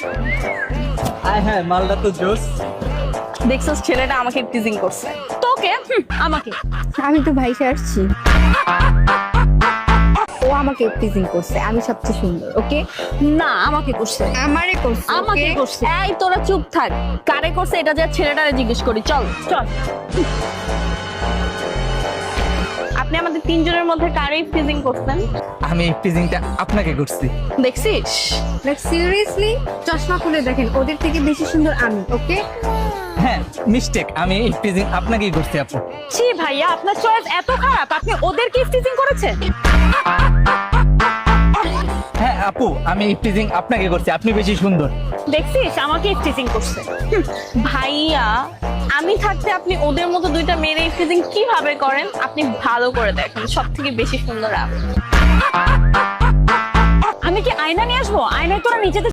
আয় হ্যাঁ, মালটা তো জোস। দেখছস ছেলেটা আমাকে টিজিং করছে। তোকে আমাকে আমি তো ভাইসে আসছি। ও আমাকে টিজিং করছে, আমি সবচেয়ে সুন্দর। ওকে, না আমাকে করছে। আমারে করছে। আমাকে okay? করছে। এই তোরা চুপ থাক। কারে করছে এটা যে ছেলেটারে জিজ্ঞেস করি। চল চল। আপনি আমাদের তিনজনের মধ্যে কারে টিজিং করছেন? আমি এই টিজিংটা আপনাকে করছি। দেখছিস? Like seriously? চশমা খুলে দেখেন, ওদের থেকে বেশি সুন্দর আমি। ওকে, হ্যাঁ, মিস্টেক, আমি এই টিজিং আপনাকেই করছি আপু। ছি ভাইয়া, আপনার চয়েস এত খারাপ, আপনি ওদেরকে টিজিং করেছেন? হ্যাঁ আপু, আমি এই টিজিং আপনাকে করছি, আপনি বেশি সুন্দর। দেখছিস আমাকে টিজিং করছে। ভাইয়া, আমি থাকতে আপনি ওদের মতো দুইটা মেয়ের টিজিং কিভাবে করেন আপনি ভালো করে দেখেন। সব থেকে বেশি সুন্দর আমি কি আয়না নিয়ে আসবো? আয়নায় তোরা নিচেতে